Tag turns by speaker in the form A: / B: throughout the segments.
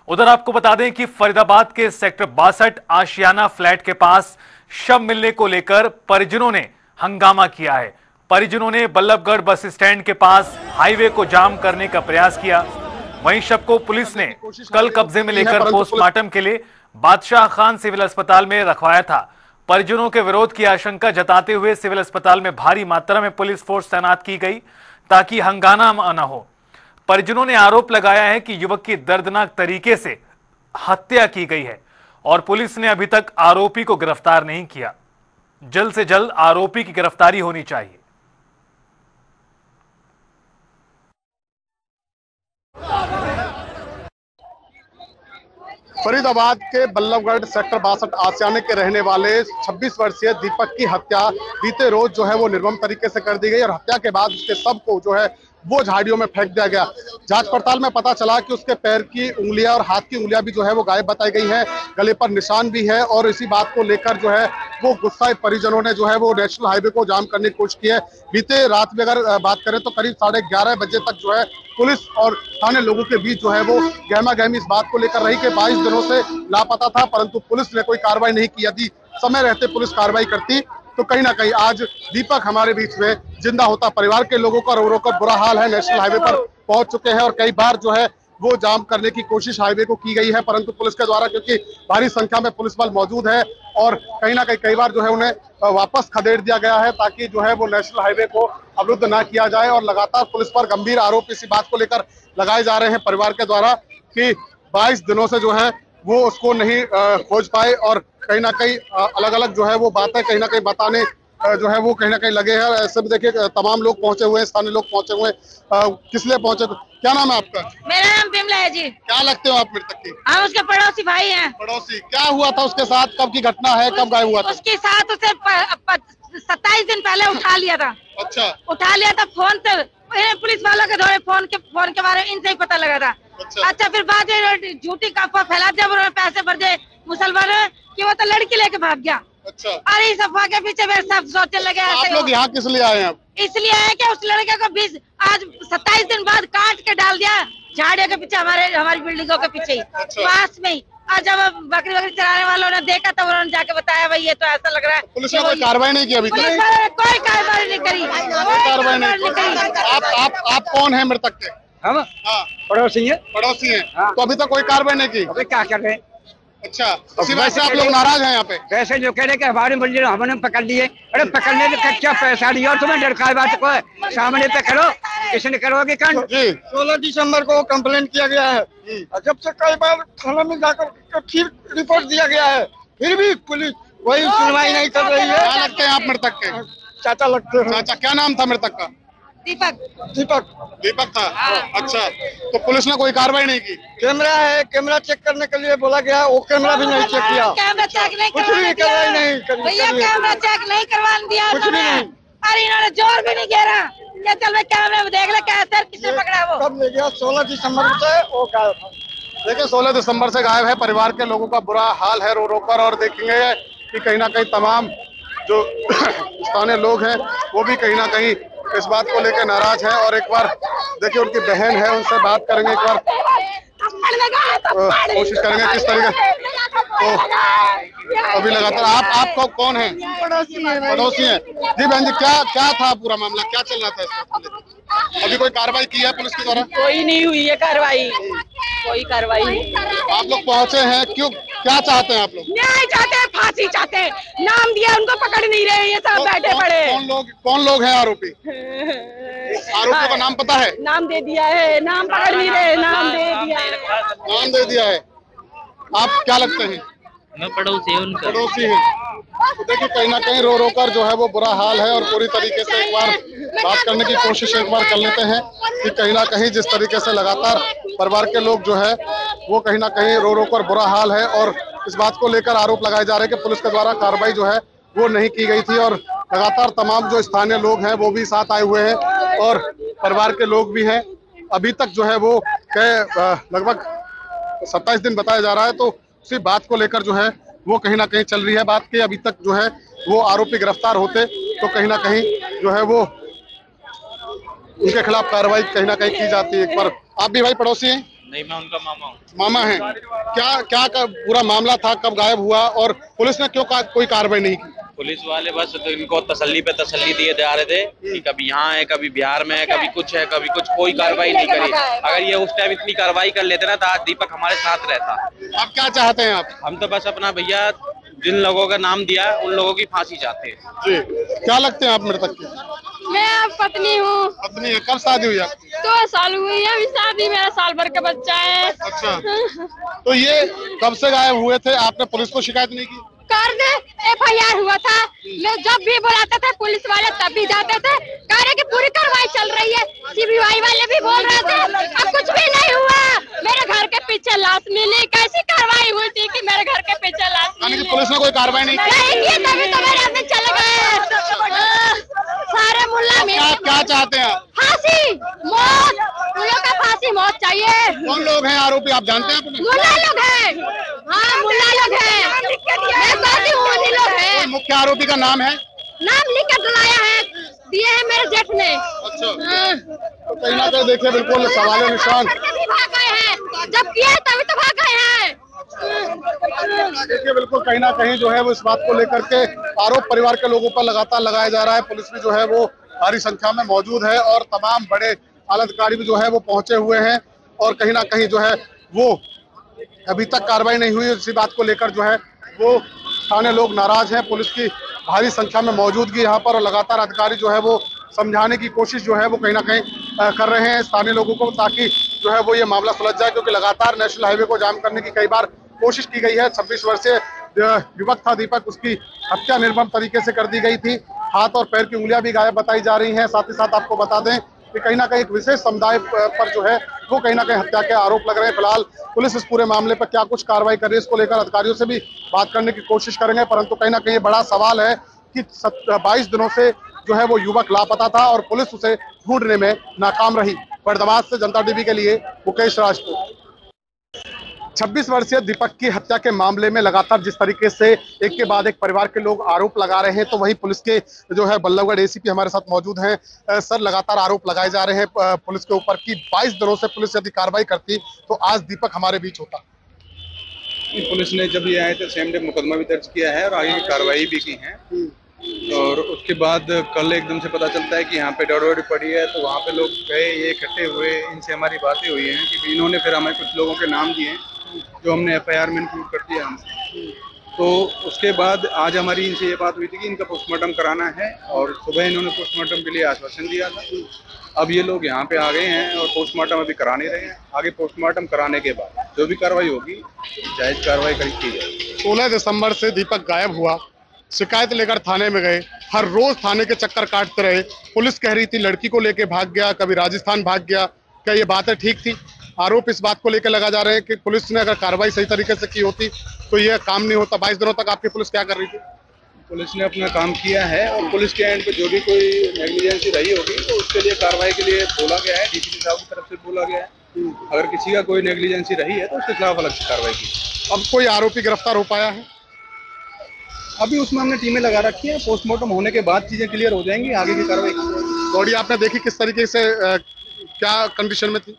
A: उधर आपको बता दें कि फरीदाबाद के सेक्टर 62 आशियाना फ्लैट के पास शव मिलने को लेकर परिजनों ने हंगामा किया है। परिजनों ने बल्लभगढ़ बस स्टैंड के पास हाईवे को जाम करने का प्रयास किया। वहीं शव को पुलिस ने कल कब्जे में लेकर पोस्टमार्टम के लिए बादशाह खान सिविल अस्पताल में रखवाया था। परिजनों के विरोध की आशंका जताते हुए सिविल अस्पताल में भारी मात्रा में पुलिस फोर्स तैनात की गई ताकि हंगामा न हो। परिजनों ने आरोप लगाया है कि युवक की दर्दनाक तरीके से हत्या की गई है और पुलिस ने अभी तक आरोपी को गिरफ्तार नहीं किया। जल्द से जल्द आरोपी की गिरफ्तारी होनी चाहिए।
B: फरीदाबाद के बल्लभगढ़ सेक्टर 62 आशियाने के रहने वाले 26 वर्षीय दीपक की हत्या बीते रोज जो है वो निर्मम तरीके से कर दी गई और हत्या के बाद उसके शव को जो है वो झाड़ियों में फेंक दिया गया। जांच पड़ताल में पता चला कि उसके पैर की उंगलियां और हाथ की उंगलियां भी जो है वो गायब बताई गई हैं, गले पर निशान भी है और इसी बात को लेकर जो है वो गुस्साए परिजनों ने जो है वो नेशनल हाईवे को जाम करने की कोशिश की है। बीते रात में अगर बात करें तो करीब 11:30 बजे तक जो है पुलिस और स्थानीय लोगों के बीच जो है वो गहमा गहमी इस बात को लेकर रही कि 22 दिनों से लापता था, परंतु पुलिस ने कोई कार्रवाई नहीं की। यदि समय रहते पुलिस कार्रवाई करती तो कहीं ना कहीं आज दीपक हमारे बीच में जिंदा होता। परिवार के लोगों का रो रो कर बुरा हाल है, नेशनल हाईवे पर पहुंच चुके हैं और कई बार जो है वो जाम करने की कोशिश हाईवे को की गई है, परंतु पुलिस के द्वारा क्योंकि भारी संख्या में पुलिस बल मौजूद है और कहीं ना कई बार जो है उन्हें वापस खदेड़ दिया गया है ताकि जो है वो नेशनल हाईवे को अवरुद्ध ना किया जाए। और लगातार पुलिस पर गंभीर आरोप इसी बात को लेकर लगाए जा रहे हैं परिवार के द्वारा कि 22 दिनों से जो है वो उसको नहीं खोज पाए और कहीं ना कहीं अलग अलग जो है वो बातें कहीं ना कहीं बताने जो है वो कहीं ना कहीं लगे हैं। ऐसे भी देखिए तमाम लोग पहुंचे हुए हैं, स्थानीय लोग पहुंचे हुए हैं। किस लिए पहुंचे? क्या नाम है आपका?
C: मेरा नाम बिमला है जी।
B: क्या लगते हो आप मृतक की?
C: हम उसके पड़ोसी भाई हैं।
B: पड़ोसी। क्या हुआ था उसके साथ? कब की घटना है? कब गायब हुआ था?
C: उसके साथ उसे 27 दिन पहले उठा लिया था।
B: अच्छा।
C: उठा लिया था फोन से, पुलिस वालों के द्वारा फोन के बारे में इनसे ही पता लगा था। अच्छा फिर बाद में झूठी अफवाह फैला दिया, उन्होंने पैसे भर दिए मुसलमानों कि वो तो लड़की लेके भाग गया।
B: अच्छा।
C: अरे इस अफवाह के पीछे वे सब सोचने लगे।
B: आप लोग यहाँ किस लिए आए हैं?
C: इसलिए आए कि उस लड़के को 27 दिन बाद काट के डाल दिया झाड़ियों के पीछे, हमारी बिल्डिंगों के पीछे ही। अच्छा। पास में ही। और जब बकरी चराने वालों ने देखा तो उन्होंने जाके बताया भाई ये तो ऐसा लग रहा है।
B: पुलिस ने कोई कार्रवाई नहीं की अभी तक?
C: कोई कार्रवाई नहीं करी।
B: कार्रवाई नहीं करी। आप कौन है मृतक के?
D: हम पड़ोसी हैं।
B: पड़ोसी हैं। तो अभी तक कोई कार्रवाई नहीं की?
D: अभी क्या कर रहे हैं?
B: अच्छा, इसी वजह से आप लोग नाराज हैं यहाँ पे?
D: वैसे जो कह रहे कि हमारे मंजिल हमने पकड़ लिए। अरे पकड़ने में क्या पैसा दिया और तुम्हें डर का बात को सामने पे करो, किसने करोगे कांड?
E: 16 दिसंबर को कंप्लेंट किया गया है। जब से कई बार थाना में जाकर फिर रिपोर्ट दिया गया है, फिर भी पुलिस वही सुनवाई नहीं कर रही है।
B: क्या लगते हैं आप मृतक के?
E: चाचा लगते हैं।
B: चाचा। क्या नाम था मृतक का? दीपक था। अच्छा, तो पुलिस ने कोई कार्रवाई नहीं की?
E: कैमरा है, कैमरा चेक करने के लिए बोला गया, वो कैमरा भी नहीं चेक किया।
C: कैमरा चेक नहीं
E: कुछ भी कार्रवाई नहीं करी।
C: भैया कैमरा चेक नहीं करवा दिया।
E: कुछ भी नहीं।
C: अरे इन्होंने जोर भी नहीं घेरा। ये चल भाई कैमरे में देख ले क्या सर किसने पकड़ा वो।
E: कब ले गया? 16 दिसंबर से वो गायब था।
B: देखिए 16 दिसंबर से गायब है। परिवार के लोगों का बुरा हाल है रो रो कर और देखेंगे कि कहीं ना कहीं तमाम जो स्थानीय लोग हैं वो भी कहीं ना कहीं इस बात को लेकर नाराज है। और एक बार देखिए उनकी बहन है, उनसे बात करेंगे, एक बार कोशिश करेंगे किस तरीके। तो अभी लगातार आप कौन है? पड़ोसी हैं। जी बहन जी, क्या था पूरा मामला? क्या चल रहा था इसमें? अभी कोई कार्रवाई की है पुलिस के द्वारा?
F: कोई नहीं हुई है कार्रवाई, कोई कार्रवाई।
B: आप लोग पहुंचे हैं, क्यों? क्या चाहते हैं आप लोग?
F: न्याय चाहते हैं, फांसी चाहते हैं। नाम दिया उनको पकड़ नहीं रहे, ये सब बैठे पड़े।
B: कौन लोग हैं आरोपी? आरोपियों का नाम पता है?
F: नाम दे दिया है, नाम पकड़ नहीं रहे, नाम दे दिया है।
B: नाम दे दिया है। आप क्या लगते हैं?
G: मैं पड़ोसी हूँ।
B: पड़ोसी है। तो देखिए कहीं ना कहीं रो रो कर जो है वो बुरा हाल है और पूरी तरीके से एक बार बात करने की कोशिश एक बार कर लेते हैं कि कहीं ना कहीं जिस तरीके से लगातार परिवार के लोग जो है वो कहीं ना कहीं रो रो कर बुरा हाल है और इस बात को लेकर आरोप लगाए जा रहे हैं कि पुलिस के द्वारा कार्रवाई जो है वो नहीं की गई थी। और लगातार तमाम जो स्थानीय लोग हैं वो भी साथ आए हुए हैं और परिवार के लोग भी हैं। अभी तक जो है वो लगभग 27 दिन बताया जा रहा है, तो उसी बात को लेकर जो है वो कहीं ना कहीं चल रही है बात कि अभी तक जो है वो आरोपी गिरफ्तार होते तो कहीं ना कहीं जो है वो उनके खिलाफ कार्रवाई कहीं ना कहीं की जाती है। एक बार आप भी भाई पड़ोसी हैं?
G: नहीं, मैं उनका मामा हूँ।
B: मामा हैं। क्या पूरा मामला था, कब गायब हुआ और पुलिस ने क्यों कोई कार्रवाई नहीं की?
G: पुलिस वाले बस तो इनको तसल्ली पे तसल्ली दिए जा रहे थे कि कभी यहाँ है, कभी बिहार में है, कभी कुछ है, कभी कुछ, कोई कार्रवाई नहीं करी। अगर ये उस टाइम इतनी कार्रवाई कर लेते ना तो आज दीपक हमारे साथ रहता।
B: आप क्या चाहते हैं आप?
G: हम तो बस अपना भैया जिन लोगों का नाम दिया उन लोगों की फांसी चाहते हैं।
B: जी, क्या लगते हैं आप मृतक के?
F: मैं पत्नी हूँ।
B: पत्नी है, कब शादी हुई आपकी?
F: 2 साल हुई है अभी शादी, मेरा साल भर का बच्चा है।
B: अच्छा, तो ये कब से गायब हुए थे? आपने पुलिस को शिकायत नहीं की?
F: कर दे, FIR हुआ था। मैं जब भी बुलाते थे पुलिस वाले तब भी जाते थे, कह रहे कि पूरी कार्रवाई चल रही है। CBI वाले भी बोल रहे थे, अब कुछ भी नहीं हुआ। मेरे घर के पीछे लाश मिली, कैसी कार्रवाई हुई थी कि मेरे घर के पीछे लाश मिली?
B: पुलिस ने कोई कार्रवाई नहीं
F: की, तभी तो मेरे आदमी चले गए सारे मुल्ला में।
B: क्या चाहते हैं आप?
F: फांसी, मौत, उन लोग का फांसी मौत चाहिए।
B: कौन लोग हैं आरोपी, आप जानते हैं?
F: मुल्ला लोग हैं। हाँ, मुल्ला लोग हैं।
B: कोई मुख्य आरोपी का नाम है?
F: नाम लिख कर डलाया है, दिए हैं मेरे जेठ ने।
B: अच्छा, तो कहीं ना कहीं देखिए बिल्कुल सवाल निशान।
F: भाग गए हैं, जब किया तभी तो भाग गए हैं।
B: देखिए बिल्कुल कहीं ना कहीं जो है वो इस बात को लेकर के आरोप परिवार के लोगों पर लगातार लगाया जा रहा है। पुलिस भी जो है वो भारी संख्या में मौजूद है और तमाम बड़े आला अधिकारी भी जो है वो पहुंचे हुए हैं और कहीं ना कहीं जो है वो अभी तक कार्रवाई नहीं हुई। इसी बात को लेकर जो है वो स्थानीय लोग नाराज हैं। पुलिस की भारी संख्या में मौजूदगी यहाँ पर और लगातार अधिकारी जो है वो समझाने की कोशिश जो है वो कहीं ना कहीं कर रहे हैं स्थानीय लोगों को, ताकि जो है वो ये मामला सुलझ जाए, क्योंकि लगातार नेशनल हाईवे को जाम करने की कई बार कोशिश की गई है। 26 वर्षीय युवक था दीपक, उसकी हत्या निर्मम तरीके से कर दी गई थी। हाथ और पैर की उंगलियां भी गायब बताई जा रही हैं। साथ ही साथ आपको बता दें कि कहीं ना कहीं एक विशेष समुदाय पर जो है वो कहीं ना कहीं हत्या के आरोप लग रहे हैं। फिलहाल पुलिस इस पूरे मामले पर क्या कुछ कार्रवाई कर रही है इसको लेकर अधिकारियों से भी बात करने की कोशिश करेंगे, परंतु कहीं ना कहीं बड़ा सवाल है कि 22 दिनों से जो है वो युवक लापता था और पुलिस उसे ढूंढने में नाकाम रही। फरीदाबाद से जनता टीवी के लिए मुकेश राजपूत। 26 वर्षीय दीपक की हत्या के मामले में लगातार जिस तरीके से एक के बाद एक परिवार के लोग आरोप लगा रहे हैं, तो वहीं पुलिस के जो है बल्लभगढ़ ACP हमारे साथ मौजूद हैं। सर, लगातार आरोप लगाए जा रहे हैं पुलिस के ऊपर कि 22 दिनों से पुलिस यदि कार्रवाई करती तो आज दीपक हमारे बीच होता।
H: पुलिस ने जब ये आए थे सेम डे मुकदमा भी दर्ज किया है और आगे की कार्रवाई भी की है। और उसके बाद कल एकदम से पता चलता है कि यहाँ पे डर पड़ी है, तो वहाँ पे लोग गए, ये इकट्ठे हुए, इनसे हमारी बातें हुई हैं कि इन्होंने फिर हमें कुछ लोगों के नाम दिए जो हमने FIR में इंक्लूड कर दिया हमसे। तो उसके बाद आज हमारी इनसे ये बात हुई थी कि इनका पोस्टमार्टम कराना है और सुबह इन्होंने पोस्टमार्टम के लिए आश्वासन दिया था। अब ये लोग यहाँ पे आ गए हैं और पोस्टमार्टम अभी करा नहीं रहे हैं। आगे पोस्टमार्टम कराने के बाद जो भी कार्रवाई होगी जायज कार्रवाई की जाएगी।
B: 16 दिसंबर से दीपक गायब हुआ, शिकायत लेकर थाने में गए, हर रोज थाने के चक्कर काटते रहे। पुलिस कह रही थी लड़की को लेके भाग गया, कभी राजस्थान भाग गया। क्या ये बातें ठीक थी? आरोप इस बात को लेकर लगा जा रहे हैं कि पुलिस ने अगर कार्रवाई सही तरीके से की होती तो ये काम नहीं होता। 22 दिनों तक आपकी पुलिस क्या कर रही थी?
H: पुलिस ने अपना काम किया है और पुलिस के एंड पे जो भी कोई नेग्लिजेंसी रही होगी तो उसके लिए कार्रवाई के लिए बोला गया है, DCP साहब की तरफ से बोला गया है। अगर किसी का कोई नेग्लिजेंसी रही है तो उसके खिलाफ अलग से कार्रवाई की।
B: अब कोई आरोपी गिरफ्तार हो पाया है?
H: अभी उसमें हमने टीमें लगा रखी है, पोस्टमार्टम होने के बाद चीजें क्लियर हो जाएंगी, आगे की कार्रवाई की जाएगी।
B: बॉडी आपने देखी किस तरीके से क्या कंडीशन में थी?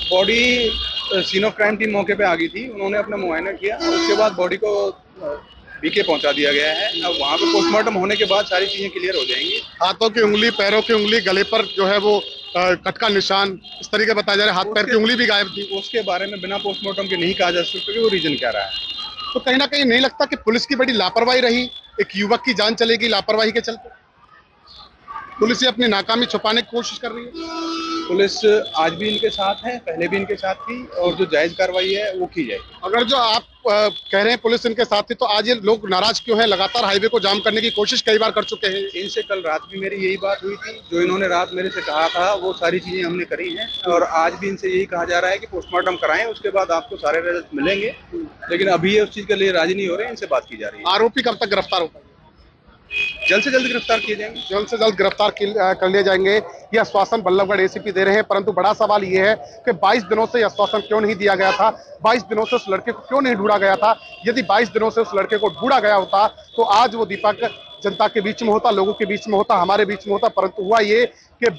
H: Body scene of crime team मौके पे आ गई थी, उन्होंने अपना मुआयना किया और उसके बाद बॉडी को BK पहुंचा दिया गया है। अब वहाँ पे पोस्टमार्टम होने के बाद सारी चीजें क्लियर हो जाएंगी।
B: हाथों की उंगली, पैरों की उंगली, गले पर जो है वो कट का निशान, इस तरीके बताया जा रहा है। हाथ पैर की उंगली भी गायब थी।
H: उसके बारे में बिना पोस्टमार्टम के नहीं कहा जा सकता कि वो रीजन क्या रहा है।
B: तो कहीं ना कहीं नहीं लगता कि पुलिस की बड़ी लापरवाही रही? एक युवक की जान चलेगी लापरवाही के चलते। पुलिस अपनी नाकामी छुपाने की कोशिश कर रही है।
H: पुलिस आज भी इनके साथ है, पहले भी इनके साथ थी और जो जायज कार्रवाई है वो की जाएगी।
B: अगर जो आप कह रहे हैं पुलिस इनके साथ थी, तो आज ये लोग नाराज क्यों हैं? लगातार हाईवे को जाम करने की कोशिश कई बार कर चुके हैं।
H: इनसे कल रात भी मेरी यही बात हुई थी, जो इन्होंने रात मेरे से कहा था वो सारी चीजें हमने करी हैं और आज भी इनसे यही कहा जा रहा है कि पोस्टमार्टम कराएं, उसके बाद आपको सारे रिजल्ट मिलेंगे। लेकिन अभी ये उस चीज के लिए राजी नहीं हो रहे हैं, इनसे बात की जा रही है।
B: आरोपी कब तक गिरफ्तार होगा?
H: जल्द से जल्द गिरफ्तार किए जाएंगे।
B: जल्द से जल्द गिरफ्तार कर लिए जाएंगे, ये आश्वासन बल्लभगढ़ ACP दे रहे हैं। परंतु बड़ा सवाल ये है कि 22 दिनों से आश्वासन क्यों नहीं दिया गया था? 22 दिनों से उस लड़के को क्यों नहीं ढूंढा गया था? यदि 22 दिनों से उस लड़के को ढूंढा गया होता तो आज वो दीपक जनता के बीच में होता, लोगों के बीच में होता, हमारे बीच में होता, परंतु हुआ ये कि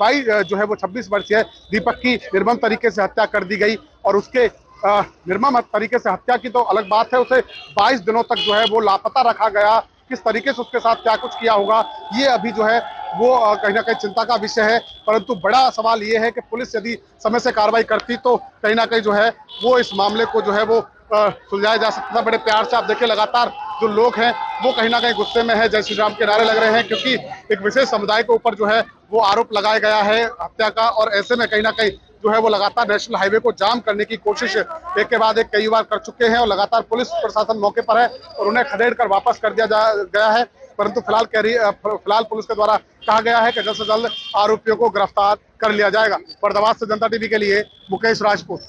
B: 26 वर्षीय दीपक की निर्मम तरीके से हत्या कर दी गई। और उसके निर्मम तरीके से हत्या की तो अलग बात है, उसे 22 दिनों तक जो है वो लापता रखा गया। किस तरीके से उसके साथ क्या कुछ किया होगा ये अभी जो है वो कहीं ना कहीं चिंता का विषय है। परंतु बड़ा सवाल ये है कि पुलिस यदि समय से कार्रवाई करती तो कहीं ना कहीं जो है वो इस मामले को जो है वो सुलझाया जा सकता था। बड़े प्यार से आप देखिए लगातार जो लोग हैं वो कहीं ना कहीं गुस्से में है, जय श्री राम के नारे लग रहे हैं, क्योंकि एक विशेष समुदाय के ऊपर जो है वो आरोप लगाया गया है हत्या का। और ऐसे में कहीं ना कहीं जो है वो लगातार नेशनल हाईवे को जाम करने की कोशिश एक के बाद एक कई बार कर चुके हैं और लगातार पुलिस प्रशासन मौके पर है और उन्हें खदेड़ कर वापस कर दिया गया है। परंतु फिलहाल पुलिस के द्वारा कहा गया है कि जल्द से जल्द आरोपियों को गिरफ्तार कर लिया जाएगा। फरीदाबाद से जनता टीवी के लिए मुकेश राजपूत।